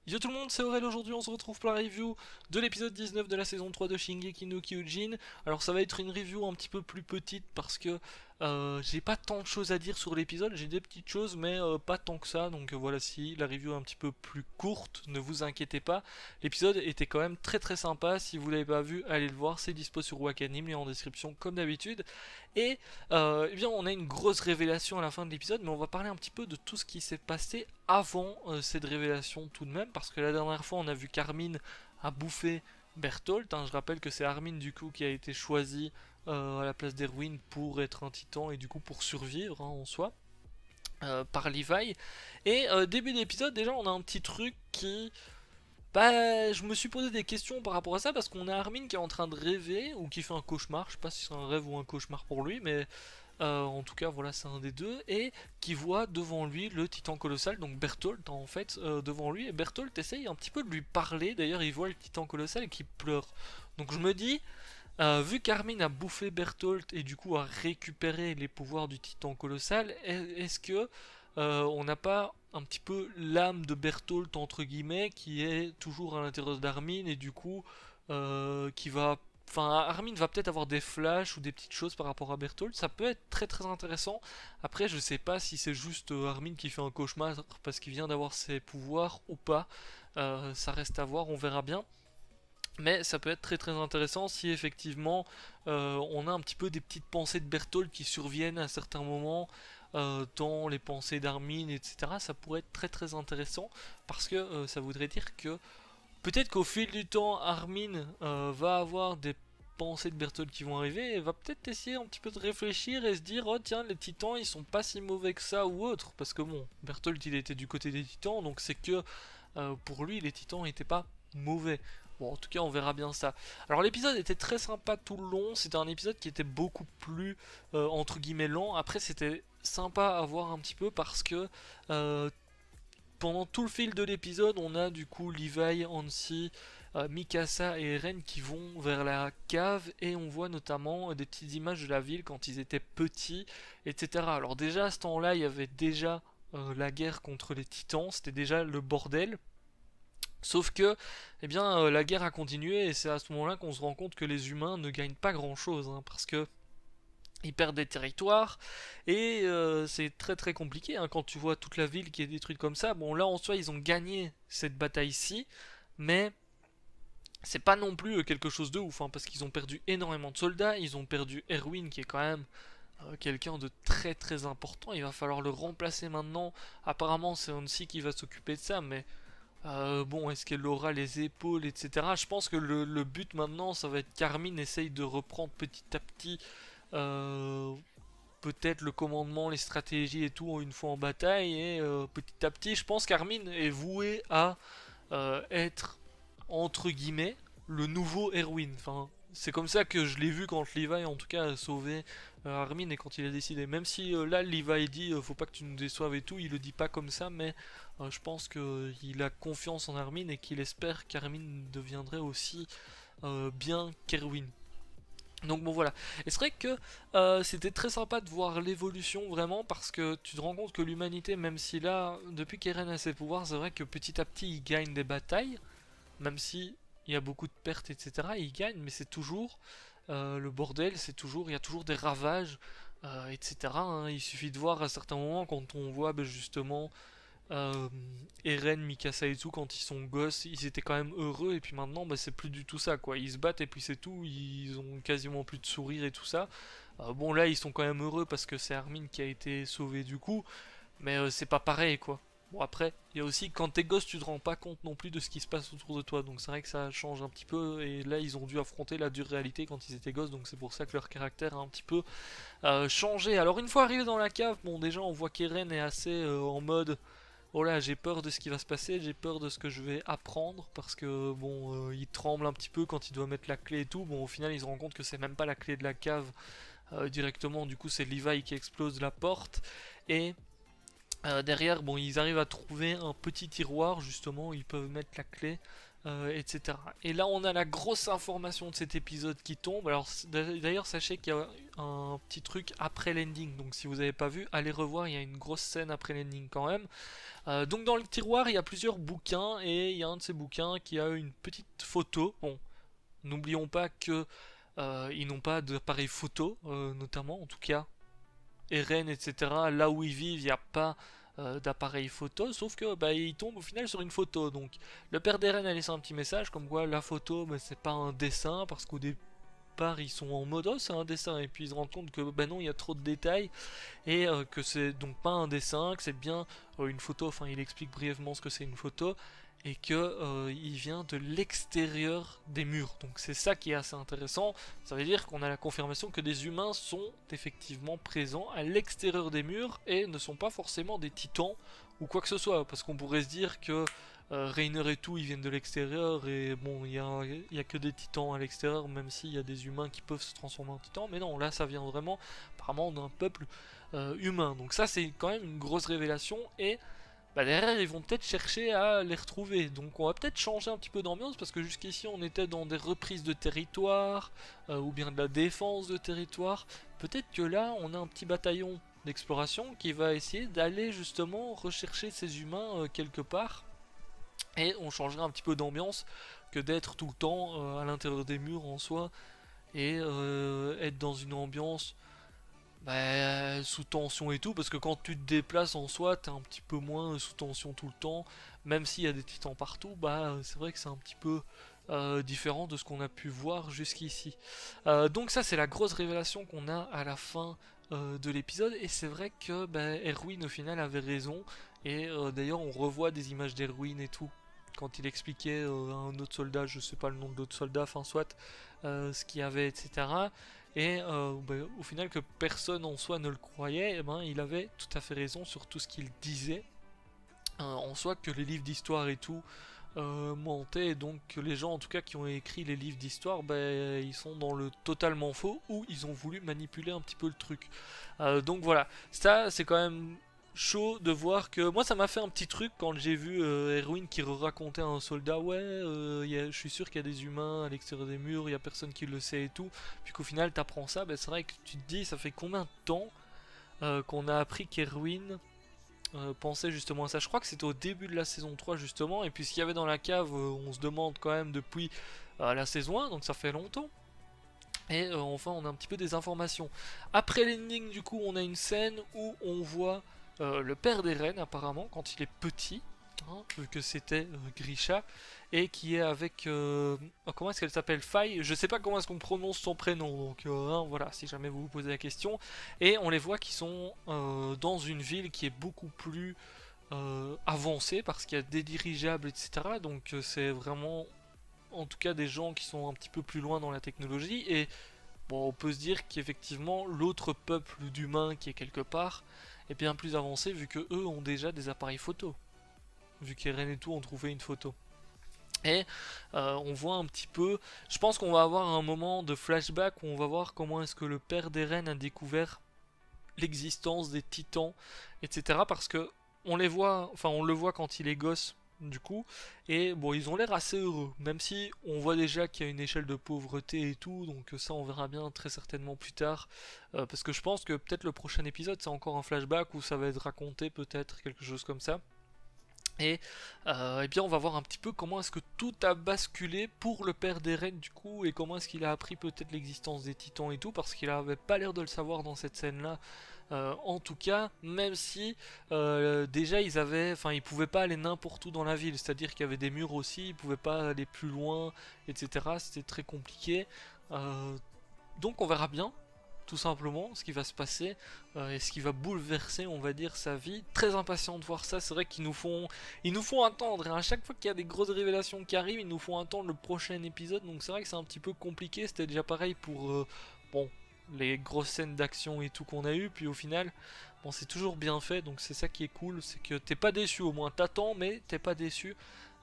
Yo tout le monde, c'est Aurel, aujourd'hui on se retrouve pour la review de l'épisode 19 de la saison 3 de Shingeki no Kyojin. Alors ça va être une review un petit peu plus petite parce que j'ai pas tant de choses à dire sur l'épisode, j'ai des petites choses mais pas tant que ça. Donc voilà, si la review est un petit peu plus courte, ne vous inquiétez pas. L'épisode était quand même très très sympa, si vous l'avez pas vu, allez le voir, c'est dispo sur Wakanim, lien en description comme d'habitude. Et eh bien, on a une grosse révélation à la fin de l'épisode, mais on va parler un petit peu de tout ce qui s'est passé avant cette révélation tout de même, parce que la dernière fois, on a vu qu'Armin a bouffé Bertholdt. Hein. Je rappelle que c'est Armin du coup qui a été choisi à la place d'Erwin pour être un titan et du coup pour survivre hein, en soi. Par Levi. Et début d'épisode, déjà, on a un petit truc qui bah, je me suis posé des questions par rapport à ça parce qu'on a Armin qui est en train de rêver ou qui fait un cauchemar. Je sais pas si c'est un rêve ou un cauchemar pour lui, mais en tout cas, voilà, c'est un des deux. Et qui voit devant lui le titan colossal, donc Bertholdt en fait, devant lui. Et Bertholdt essaye un petit peu de lui parler. D'ailleurs, il voit le titan colossal et qui pleure. Donc je me dis, vu qu'Armin a bouffé Bertholdt et du coup a récupéré les pouvoirs du titan colossal, est-ce que on n'a pas un petit peu l'âme de Bertholdt entre guillemets qui est toujours à l'intérieur d'Armin et du coup qui va. Enfin, Armin va peut-être avoir des flashs ou des petites choses par rapport à Bertholdt, ça peut être très très intéressant. Après, je sais pas si c'est juste Armin qui fait un cauchemar parce qu'il vient d'avoir ses pouvoirs ou pas. Ça reste à voir, on verra bien. Mais ça peut être très très intéressant si effectivement on a un petit peu des petites pensées de Bertholdt qui surviennent à certains moments dans les pensées d'Armin, etc. Ça pourrait être très très intéressant parce que ça voudrait dire que peut-être qu'au fil du temps, Armin va avoir des pensées de Bertholdt qui vont arriver et va peut-être essayer un petit peu de réfléchir et se dire oh tiens les titans ils sont pas si mauvais que ça ou autre parce que bon Bertholdt il était du côté des titans donc c'est que pour lui les titans n'étaient pas mauvais. Bon, en tout cas, on verra bien ça. Alors, l'épisode était très sympa tout le long. C'était un épisode qui était beaucoup plus, entre guillemets, lent. Après, c'était sympa à voir un petit peu parce que euh, pendant tout le fil de l'épisode, on a du coup Levi, Hansi, Mikasa et Eren qui vont vers la cave et on voit notamment des petites images de la ville quand ils étaient petits, etc. Alors déjà à ce temps-là, il y avait déjà la guerre contre les titans, c'était déjà le bordel. Sauf que, eh bien, la guerre a continué et c'est à ce moment-là qu'on se rend compte que les humains ne gagnent pas grand-chose, hein, parce que ils perdent des territoires et c'est très très compliqué hein, quand tu vois toute la ville qui est détruite comme ça. Bon, là en soi, ils ont gagné cette bataille-ci, mais c'est pas non plus quelque chose de ouf, hein, parce qu'ils ont perdu énormément de soldats. Ils ont perdu Erwin, qui est quand même quelqu'un de très très important. Il va falloir le remplacer maintenant. Apparemment, c'est Hansi qui va s'occuper de ça, mais bon, est-ce qu'elle aura les épaules, etc. Je pense que le but maintenant, ça va être qu'Armin essaye de reprendre petit à petit euh, peut-être le commandement, les stratégies et tout une fois en bataille. Et petit à petit, je pense qu'Armin est voué à être, entre guillemets, le nouveau Erwin. Enfin, c'est comme ça que je l'ai vu quand Levi, en tout cas, a sauvé Armin et quand il a décidé. Même si là, Levi dit faut pas que tu nous déçoives et tout, il le dit pas comme ça, mais je pense qu'il a confiance en Armin et qu'il espère qu'Armin deviendrait aussi bien qu'Erwin. Donc bon voilà. Et c'est vrai que c'était très sympa de voir l'évolution vraiment parce que tu te rends compte que l'humanité, même si là, depuis qu'Eren a ses pouvoirs, c'est vrai que petit à petit il gagne des batailles, même si il y a beaucoup de pertes, etc. Il gagne, mais c'est toujours le bordel, c'est toujours, il y a toujours des ravages, etc. hein. Il suffit de voir à certains moments quand on voit ben, justement euh, Eren, Mikasa et tout, quand ils sont gosses, ils étaient quand même heureux, et puis maintenant, bah, c'est plus du tout ça, quoi. Ils se battent et puis c'est tout, ils ont quasiment plus de sourire et tout ça. Bon, là, ils sont quand même heureux parce que c'est Armin qui a été sauvé du coup, mais c'est pas pareil, quoi. Bon, après, il y a aussi, quand t'es gosse, tu te rends pas compte non plus de ce qui se passe autour de toi, donc c'est vrai que ça change un petit peu, et là, ils ont dû affronter la dure réalité quand ils étaient gosses, donc c'est pour ça que leur caractère a un petit peu changé. Alors, une fois arrivé dans la cave, bon, déjà, on voit qu'Eren est assez en mode oh là, j'ai peur de ce qui va se passer, j'ai peur de ce que je vais apprendre parce que bon, il tremble un petit peu quand il doit mettre la clé et tout. Bon, au final, il se rend compte que c'est même pas la clé de la cave directement. Du coup, c'est Levi qui explose la porte et derrière, bon, ils arrivent à trouver un petit tiroir justement où ils peuvent mettre la clé etc. Et là on a la grosse information de cet épisode qui tombe. Alors d'ailleurs sachez qu'il y a un petit truc après l'ending, donc si vous n'avez pas vu, allez revoir, il y a une grosse scène après l'ending quand même. Donc dans le tiroir il y a plusieurs bouquins et il y a un de ces bouquins qui a une petite photo. Bon, n'oublions pas que ils n'ont pas d'appareil photo, notamment en tout cas Eren, etc. Là où ils vivent, il n'y a pas d'appareil photo, sauf que bah, il tombe au final sur une photo. Donc le père d'Eren a laissé un petit message comme quoi la photo, bah, c'est pas un dessin, parce qu'au départ ils sont en mode oh c'est un dessin, et puis ils se rendent compte que bah non, il y a trop de détails, et que c'est donc pas un dessin, que c'est bien une photo. Enfin, il explique brièvement ce que c'est une photo, et que il vient de l'extérieur des murs. Donc c'est ça qui est assez intéressant. Ça veut dire qu'on a la confirmation que des humains sont effectivement présents à l'extérieur des murs et ne sont pas forcément des titans ou quoi que ce soit. Parce qu'on pourrait se dire que Reiner et tout, ils viennent de l'extérieur, et bon, il y a que des titans à l'extérieur, même s'il y a des humains qui peuvent se transformer en titans. Mais non, là ça vient vraiment apparemment d'un peuple humain. Donc ça c'est quand même une grosse révélation, et bah derrière ils vont peut-être chercher à les retrouver. Donc on va peut-être changer un petit peu d'ambiance, parce que jusqu'ici on était dans des reprises de territoire ou bien de la défense de territoire. Peut-être que là on a un petit bataillon d'exploration qui va essayer d'aller justement rechercher ces humains quelque part, et on changerait un petit peu d'ambiance que d'être tout le temps à l'intérieur des murs en soi, et être dans une ambiance sous tension et tout, parce que quand tu te déplaces en soi, t'es un petit peu moins sous tension tout le temps, même s'il y a des titans partout. Bah c'est vrai que c'est un petit peu différent de ce qu'on a pu voir jusqu'ici. Donc ça c'est la grosse révélation qu'on a à la fin de l'épisode, et c'est vrai que Erwin au final avait raison, et d'ailleurs on revoit des images d'Erwin et tout, quand il expliquait à un autre soldat, je sais pas le nom de l'autre soldat, enfin soit, ce qu'il y avait, etc. Et au final, que personne en soi ne le croyait, eh ben, il avait tout à fait raison sur tout ce qu'il disait. En soi, que les livres d'histoire et tout mentaient, et donc que les gens en tout cas qui ont écrit les livres d'histoire, ils sont dans le totalement faux, ou ils ont voulu manipuler un petit peu le truc. Donc voilà, ça c'est quand même chaud de voir que moi ça m'a fait un petit truc quand j'ai vu Erwin qui racontait à un soldat ouais je suis sûr qu'il y a des humains à l'extérieur des murs, il y a personne qui le sait et tout, puis qu'au final t'apprends ça. C'est vrai que tu te dis ça fait combien de temps qu'on a appris qu'Erwin pensait justement à ça. Je crois que c'était au début de la saison 3 justement, et puis ce qu'il y avait dans la cave on se demande quand même depuis la saison 1, donc ça fait longtemps. Et enfin on a un petit peu des informations. Après l'ending du coup on a une scène où on voit le père d'Eren apparemment quand il est petit, hein, vu que c'était Grisha, et qui est avec comment est-ce qu'elle s'appelle, Faye, je sais pas comment est-ce qu'on prononce son prénom, donc hein, voilà, si jamais vous vous posez la question. Et on les voit qui sont dans une ville qui est beaucoup plus avancée, parce qu'il y a des dirigeables, etc. Donc c'est vraiment en tout cas des gens qui sont un petit peu plus loin dans la technologie. Et bon, on peut se dire qu'effectivement l'autre peuple d'humains qui est quelque part est bien plus avancé, vu que eux ont déjà des appareils photo, vu qu'Eren et tout ont trouvé une photo. Et on voit un petit peu, je pense qu'on va avoir un moment de flashback où on va voir comment est-ce que le père d'Eren a découvert l'existence des titans, etc. Parce que on les voit, enfin on le voit quand il est gosse du coup, et bon ils ont l'air assez heureux, même si on voit déjà qu'il y a une échelle de pauvreté et tout, donc ça on verra bien très certainement plus tard, parce que je pense que peut-être le prochain épisode c'est encore un flashback où ça va être raconté, peut-être quelque chose comme ça. Et bien on va voir un petit peu comment est-ce que tout a basculé pour le père d'Eren du coup, et comment est-ce qu'il a appris peut-être l'existence des titans et tout, parce qu'il avait pas l'air de le savoir dans cette scène là. En tout cas, même si déjà ils pouvaient pas aller n'importe où dans la ville, c'est-à-dire qu'il y avait des murs aussi, ils pouvaient pas aller plus loin, etc. C'était très compliqué. Donc on verra bien, tout simplement, ce qui va se passer et ce qui va bouleverser, on va dire, sa vie. Très impatient de voir ça. C'est vrai ils nous font attendre. Et à chaque fois qu'il y a des grosses révélations qui arrivent, ils nous font attendre le prochain épisode. Donc c'est vrai que c'est un petit peu compliqué. C'était déjà pareil pour bon, les grosses scènes d'action et tout qu'on a eu. Puis au final, bon, c'est toujours bien fait. Donc c'est ça qui est cool, c'est que t'es pas déçu. Au moins t'attends, mais t'es pas déçu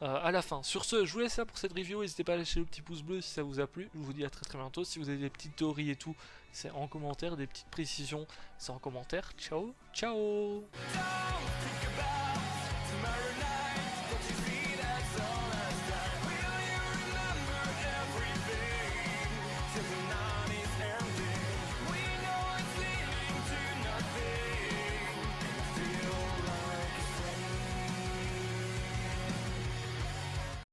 à la fin. Sur ce, je vous laisse ça pour cette review. N'hésitez pas à lâcher le petit pouce bleu si ça vous a plu. Je vous dis à très très bientôt. Si vous avez des petites théories et tout, c'est en commentaire. Des petites précisions, c'est en commentaire. Ciao, ciao.